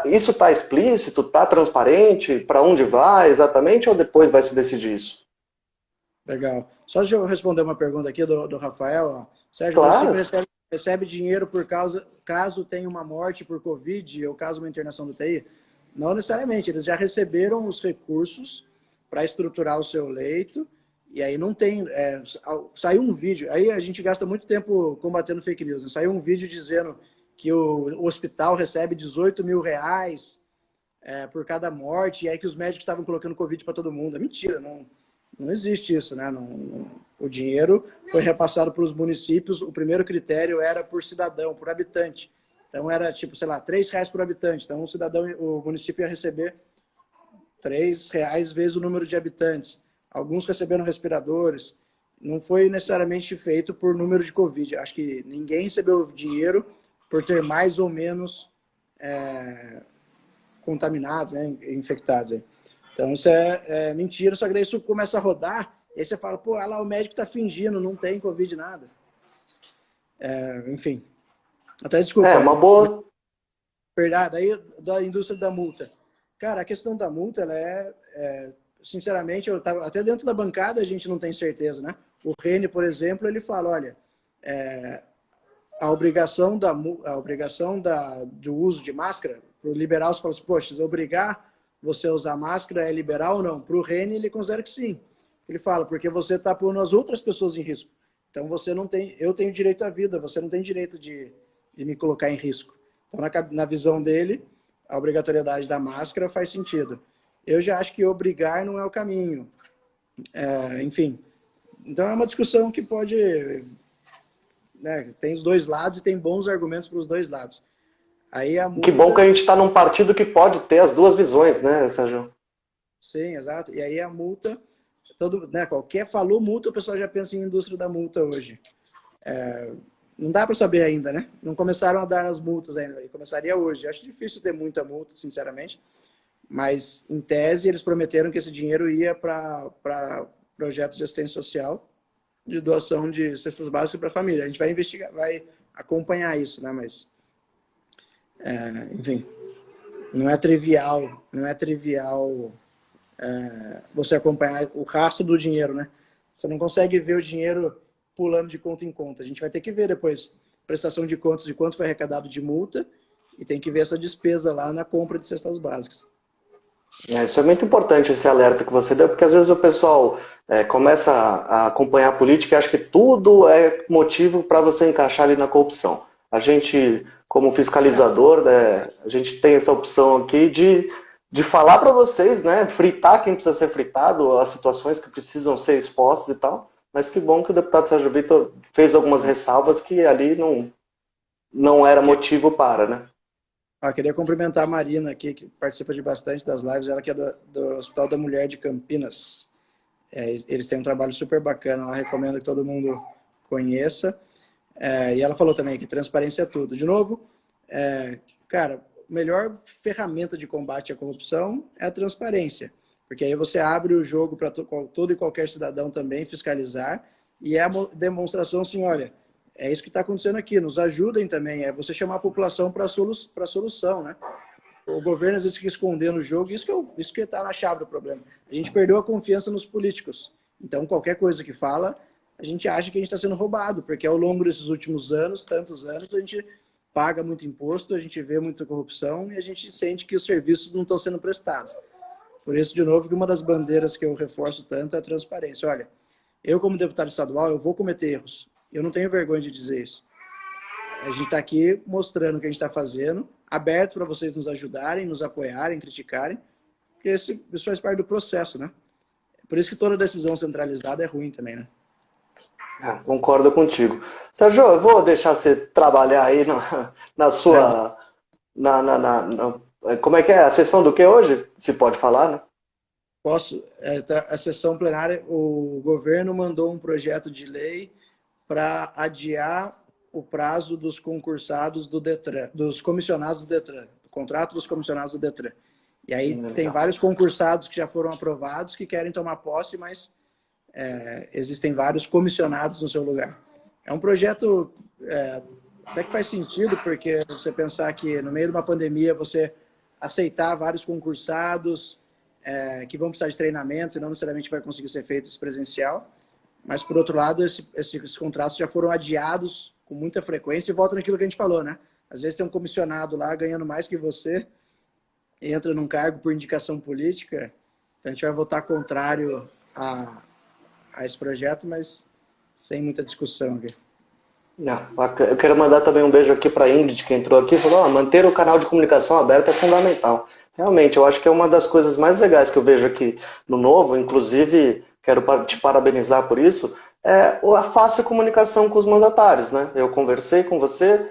Isso está explícito, está transparente? Para onde vai exatamente ou depois vai se decidir isso? Legal. Só deixa eu responder uma pergunta aqui do Rafael. Ó. Sérgio, claro. O município recebe dinheiro caso tenha uma morte por Covid ou caso uma internação do UTI? Não necessariamente, eles já receberam os recursos para estruturar o seu leito e aí não tem... saiu um vídeo, aí a gente gasta muito tempo combatendo fake news, né? Saiu um vídeo dizendo que o hospital recebe R$18 mil por cada morte, e aí que os médicos estavam colocando Covid para todo mundo. É mentira, não existe isso, né? O dinheiro foi repassado para os municípios, o primeiro critério era por cidadão, por habitante. Então era tipo, sei lá, R$3 por habitante. Então o município ia receber R$3 vezes o número de habitantes. Alguns receberam respiradores. Não foi necessariamente feito por número de Covid. Acho que ninguém recebeu dinheiro por ter mais ou menos contaminados, né, infectados. Então isso é mentira, só que daí isso começa a rodar, e aí você fala, pô, olha lá, o médico tá fingindo, não tem Covid nada. Enfim. Até desculpa. Uma boa... Verdade, aí da indústria da multa. Cara, a questão da multa, ela sinceramente, eu tava, até dentro da bancada a gente não tem certeza, né? O Rene, por exemplo, ele fala, olha, a obrigação do uso de máscara, para o liberal, você fala assim, poxa, obrigar você a usar máscara é liberal ou não? Para o Rene, ele considera que sim. Ele fala, porque você está pondo as outras pessoas em risco. Então, você não tem... Eu tenho direito à vida, você não tem direito de me colocar em risco. Então, na visão dele, a obrigatoriedade da máscara faz sentido. Eu já acho que obrigar não é o caminho. Enfim. Então, é uma discussão que pode... Né, tem os dois lados e tem bons argumentos para os dois lados. Aí a multa... Que bom que a gente está num partido que pode ter as duas visões, né, Sérgio? Sim, exato. E aí a multa, qualquer falou multa, o pessoal já pensa em indústria da multa hoje. Não dá para saber ainda, né? Não começaram a dar as multas ainda. Começaria hoje. Acho difícil ter muita multa, sinceramente. Mas, em tese, eles prometeram que esse dinheiro ia para projetos de assistência social, de doação de cestas básicas para a família. A gente vai investigar, vai acompanhar isso, né? Mas, enfim, não é trivial você acompanhar o rastro do dinheiro, né? Você não consegue ver o dinheiro pulando de conta em conta. A gente vai ter que ver depois prestação de contas de quanto foi arrecadado de multa e tem que ver essa despesa lá na compra de cestas básicas. Isso é muito importante, esse alerta que você deu, porque às vezes o pessoal começa a acompanhar a política e acha que tudo é motivo para você encaixar ali na corrupção. A gente, como fiscalizador, né, a gente tem essa opção aqui de falar para vocês, né, fritar quem precisa ser fritado, as situações que precisam ser expostas e tal, mas que bom que o deputado Sérgio Vitor fez algumas ressalvas que ali não era motivo para, né? Queria cumprimentar a Marina aqui, que participa de bastante das lives, ela que é do Hospital da Mulher de Campinas. Eles têm um trabalho super bacana, ela recomendo que todo mundo conheça. E ela falou também que transparência é tudo. De novo, cara, a melhor ferramenta de combate à corrupção é a transparência, porque aí você abre o jogo para todo e qualquer cidadão também fiscalizar, e é a demonstração assim, olha, é isso que está acontecendo aqui, nos ajudem também, é você chamar a população para a solução, né? O governo às vezes fica escondendo o jogo, isso que está na chave do problema. A gente perdeu a confiança nos políticos, então qualquer coisa que fala, a gente acha que a gente está sendo roubado, porque ao longo desses últimos anos, tantos anos, a gente paga muito imposto, a gente vê muita corrupção e a gente sente que os serviços não estão sendo prestados. Por isso, de novo, que uma das bandeiras que eu reforço tanto é a transparência. Olha, eu como deputado estadual, eu vou cometer erros. Eu não tenho vergonha de dizer isso. A gente está aqui mostrando o que a gente está fazendo, aberto para vocês nos ajudarem, nos apoiarem, criticarem, porque isso faz parte do processo, né? Por isso que toda decisão centralizada é ruim também, né? Concordo contigo. Sérgio, eu vou deixar você trabalhar aí na sua... como é que é? A sessão do que hoje? Se pode falar, né? Posso. A sessão plenária, o governo mandou um projeto de lei para adiar o prazo dos concursados do Detran, dos comissionados do Detran, do contrato dos comissionados do Detran. E aí tem vários concursados que já foram aprovados que querem tomar posse, mas existem vários comissionados no seu lugar. É um projeto até que faz sentido, porque você pensar que no meio de uma pandemia você aceitar vários concursados que vão precisar de treinamento e não necessariamente vai conseguir ser feito isso presencial. Mas, por outro lado, esses contratos já foram adiados com muita frequência e volta naquilo que a gente falou, né? Às vezes tem um comissionado lá ganhando mais que você, entra num cargo por indicação política, então a gente vai votar contrário a esse projeto, mas sem muita discussão aqui. Eu quero mandar também um beijo aqui para a Ingrid, que entrou aqui e falou: manter o canal de comunicação aberto é fundamental. Realmente, eu acho que é uma das coisas mais legais que eu vejo aqui no Novo, inclusive quero te parabenizar por isso, é a fácil comunicação com os mandatários, né? Eu conversei com você,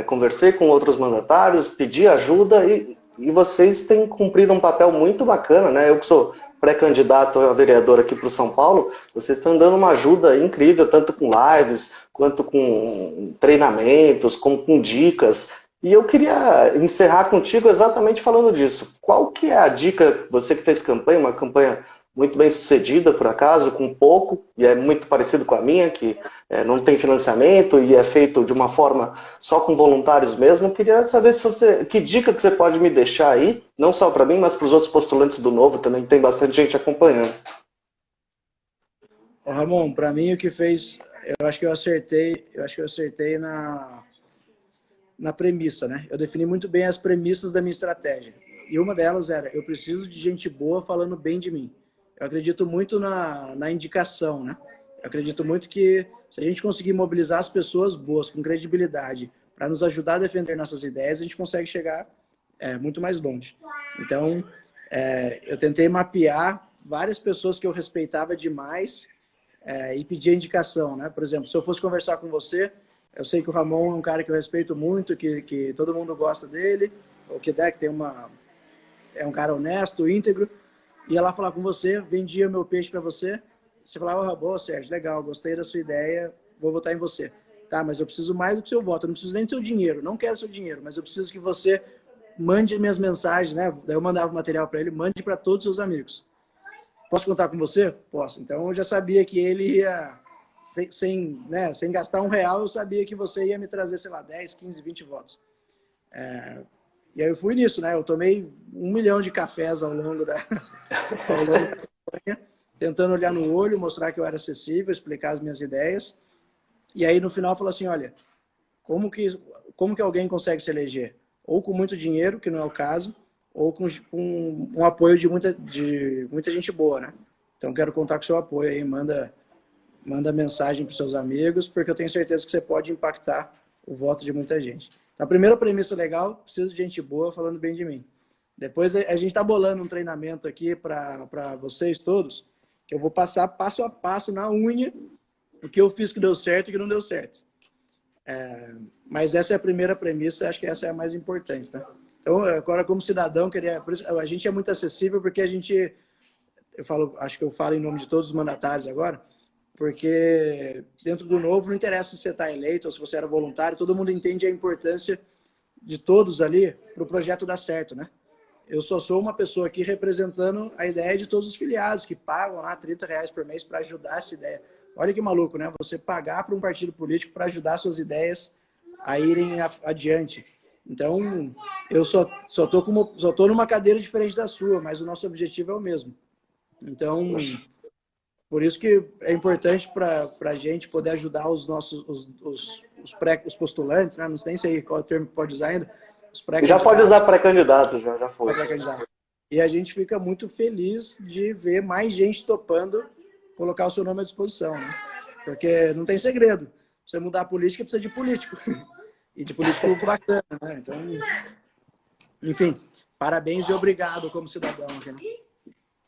conversei com outros mandatários, pedi ajuda e vocês têm cumprido um papel muito bacana, né? Eu que sou pré-candidato a vereador aqui para o São Paulo, vocês estão dando uma ajuda incrível, tanto com lives, quanto com treinamentos, como com dicas. E eu queria encerrar contigo exatamente falando disso. Qual que é a dica, você que fez campanha, uma campanha muito bem sucedida, por acaso, com pouco, e é muito parecido com a minha, que não tem financiamento e é feito de uma forma só com voluntários mesmo. Eu queria saber que dica que você pode me deixar aí, não só para mim, mas para os outros postulantes do Novo também, tem bastante gente acompanhando. Ramon, para mim o que fez, eu acho que eu acertei na premissa, né? Eu defini muito bem as premissas da minha estratégia. E uma delas era, eu preciso de gente boa falando bem de mim. Eu acredito muito na indicação, né? Eu acredito muito que se a gente conseguir mobilizar as pessoas boas, com credibilidade, para nos ajudar a defender nossas ideias, a gente consegue chegar muito mais longe. Então, eu tentei mapear várias pessoas que eu respeitava demais e pedir indicação, né? Por exemplo, se eu fosse conversar com você, eu sei que o Ramon é um cara que eu respeito muito, que todo mundo gosta dele, ou que é um cara honesto, íntegro, ia lá falar com você, vendia meu peixe para você, você falava, boa, Sérgio, legal, gostei da sua ideia, vou votar em você. Tá, mas eu preciso mais do que seu voto, eu não preciso nem do seu dinheiro, não quero seu dinheiro, mas eu preciso que você mande minhas mensagens, né? Daí eu mandava o material para ele, mande para todos os seus amigos. Posso contar com você? Posso. Então eu já sabia que ele ia, sem gastar R$1, eu sabia que você ia me trazer, sei lá, 10, 15, 20 votos. E aí eu fui nisso, né? Eu tomei 1 milhão de cafés ao longo da campanha, tentando olhar no olho, mostrar que eu era acessível, explicar as minhas ideias. E aí no final falou assim, olha, como que alguém consegue se eleger? Ou com muito dinheiro, que não é o caso, ou com um apoio de muita gente boa, né? Então quero contar com o seu apoio aí, manda mensagem para os seus amigos, porque eu tenho certeza que você pode impactar o voto de muita gente. A primeira premissa legal, preciso de gente boa falando bem de mim. Depois a gente está bolando um treinamento aqui para vocês todos, que eu vou passar passo a passo na unha o que eu fiz que deu certo e o que não deu certo. Mas essa é a primeira premissa, acho que essa é a mais importante, tá? Então, agora como cidadão, por isso, a gente é muito acessível porque acho que eu falo em nome de todos os mandatários agora, porque dentro do Novo não interessa se você está eleito ou se você era voluntário, todo mundo entende a importância de todos ali para o projeto dar certo, né? Eu só sou uma pessoa aqui representando a ideia de todos os filiados que pagam lá R$ 30 por mês para ajudar essa ideia. Olha que maluco, né? Você pagar para um partido político para ajudar suas ideias a irem adiante. Então, eu só tô numa cadeira diferente da sua, mas o nosso objetivo é o mesmo. Então, por isso que é importante para a gente poder ajudar os nossos os postulantes, né? Não sei qual é o termo que pode usar ainda. Os Já pode usar pré-candidato, já foi. E a gente fica muito feliz de ver mais gente topando colocar o seu nome à disposição, né? Porque não tem segredo. Pra você mudar a política, precisa de político. E de político bacana, né? Então, enfim, parabéns e obrigado como cidadão aqui, né?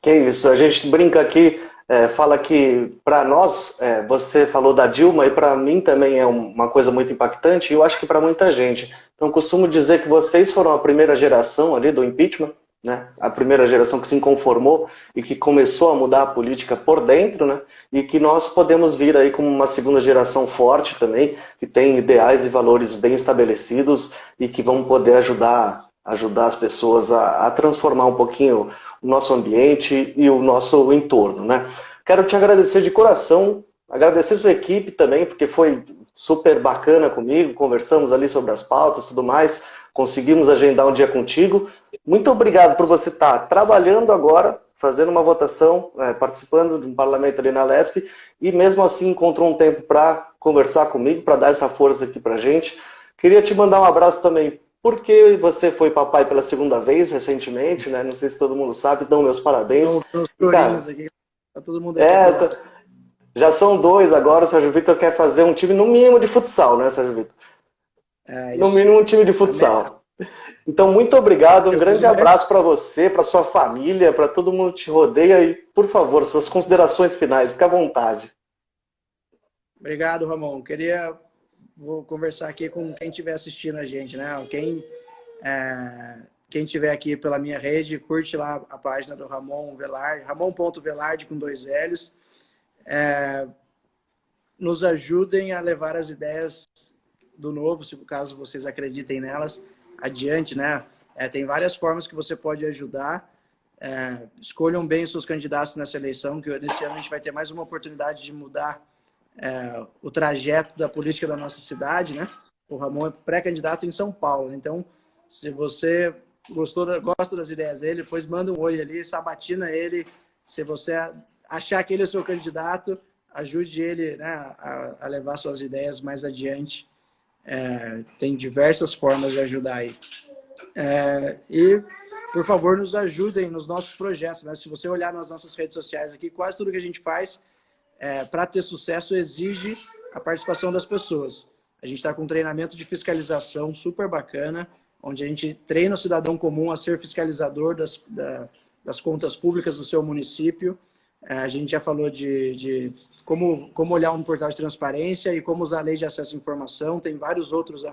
Que isso, a gente brinca aqui, fala que para nós, você falou da Dilma e para mim também é uma coisa muito impactante e eu acho que para muita gente. Então costumo dizer que vocês foram a primeira geração ali do impeachment, né? A primeira geração que se inconformou e que começou a mudar a política por dentro, né? E que nós podemos vir aí como uma segunda geração forte também, que tem ideais e valores bem estabelecidos e que vão poder ajudar as pessoas a transformar um pouquinho o nosso ambiente e o nosso entorno, né? Quero te agradecer de coração, agradecer sua equipe também, porque foi super bacana comigo, conversamos ali sobre as pautas e tudo mais, conseguimos agendar um dia contigo. Muito obrigado por você estar trabalhando agora, fazendo uma votação, participando de um parlamento ali na Lesp, e mesmo assim encontrou um tempo para conversar comigo, para dar essa força aqui para a gente. Queria te mandar um abraço também, porque você foi papai pela segunda vez recentemente, né? Não sei se todo mundo sabe, então meus parabéns. Cara, aqui. Tá todo mundo aqui. Já são 2 agora, o Sérgio Vitor quer fazer um time no mínimo de futsal, né, Sérgio Vitor? No mínimo um time de futsal. Então, muito obrigado, um grande abraço para você, para sua família, para todo mundo que te rodeia e, por favor, suas considerações finais, fique à vontade. Obrigado, Ramon. Vou conversar aqui com quem estiver assistindo a gente, né? Quem estiver aqui pela minha rede, curte lá a página do Ramon Velarde, Ramon.Velarde com 2 L's. Nos ajudem a levar as ideias do Novo, se caso vocês acreditem nelas, adiante, né? Tem várias formas que você pode ajudar. Escolham bem os seus candidatos nessa eleição, que nesse ano a gente vai ter mais uma oportunidade de mudar o trajeto da política da nossa cidade, né? O Ramon é pré-candidato em São Paulo, então se você gosta das ideias dele, depois manda um oi ali, sabatina ele. Se você achar que ele é o seu candidato, ajude ele, né, a levar suas ideias mais adiante. Tem diversas formas de ajudar aí. E, por favor, nos ajudem nos nossos projetos, né? Se você olhar nas nossas redes sociais aqui, quase tudo que a gente faz para ter sucesso exige a participação das pessoas. A gente está com um treinamento de fiscalização super bacana, onde a gente treina o cidadão comum a ser fiscalizador das contas públicas do seu município. A gente já falou de como olhar um portal de transparência e como usar a lei de acesso à informação. Tem vários outros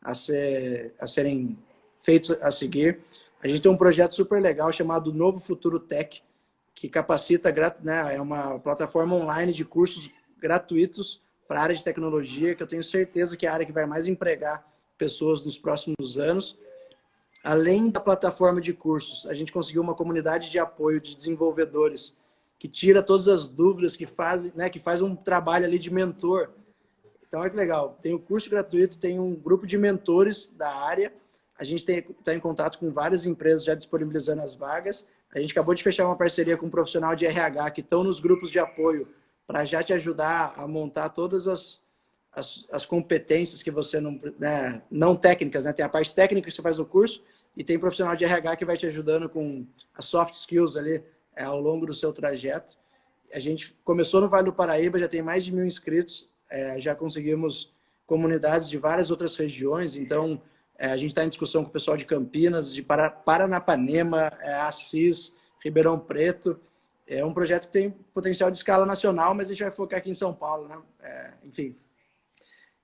a serem feitos a seguir. A gente tem um projeto super legal chamado Novo Futuro Tech, que capacita, né, é uma plataforma online de cursos gratuitos para a área de tecnologia, que eu tenho certeza que é a área que vai mais empregar pessoas nos próximos anos. Além da plataforma de cursos, a gente conseguiu uma comunidade de apoio de desenvolvedores que tira todas as dúvidas, que faz um trabalho ali de mentor. Então, olha que legal. Tem o curso gratuito, tem um grupo de mentores da área. A gente está em contato com várias empresas já disponibilizando as vagas. A gente acabou de fechar uma parceria com um profissional de RH que estão nos grupos de apoio para já te ajudar a montar todas as competências que você não, né, não técnicas, né? Tem a parte técnica que você faz no curso e tem profissional de RH que vai te ajudando com as soft skills ali ao longo do seu trajeto. A gente começou no Vale do Paraíba, já tem mais de 1.000 inscritos, já conseguimos comunidades de várias outras regiões, então a gente está em discussão com o pessoal de Campinas, de Paranapanema, Assis, Ribeirão Preto. É um projeto que tem potencial de escala nacional, mas a gente vai focar aqui em São Paulo, né? Enfim.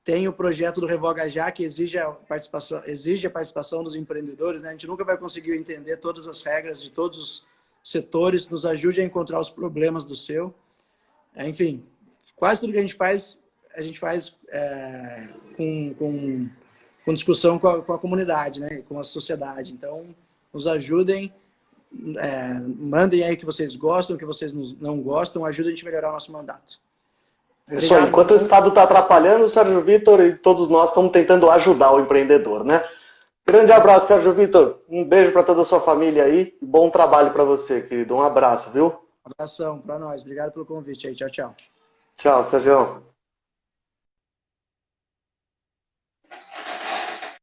Tem o projeto do Revoga Já, que exige a participação dos empreendedores, né? A gente nunca vai conseguir entender todas as regras de todos os setores, nos ajude a encontrar os problemas do seu. Enfim, quase tudo que a gente faz com discussão com a comunidade, né? Com a sociedade. Então, nos ajudem, mandem aí o que vocês gostam, o que vocês não gostam, ajuda a gente a melhorar o nosso mandato. Isso aí. Enquanto o Estado está atrapalhando, o Sérgio Vitor e todos nós estamos tentando ajudar o empreendedor, né? Grande abraço, Sérgio Vitor. Um beijo para toda a sua família aí. Bom trabalho para você, querido. Um abraço, viu? Abração para nós. Obrigado pelo convite aí. Tchau, tchau. Tchau, Sérgio.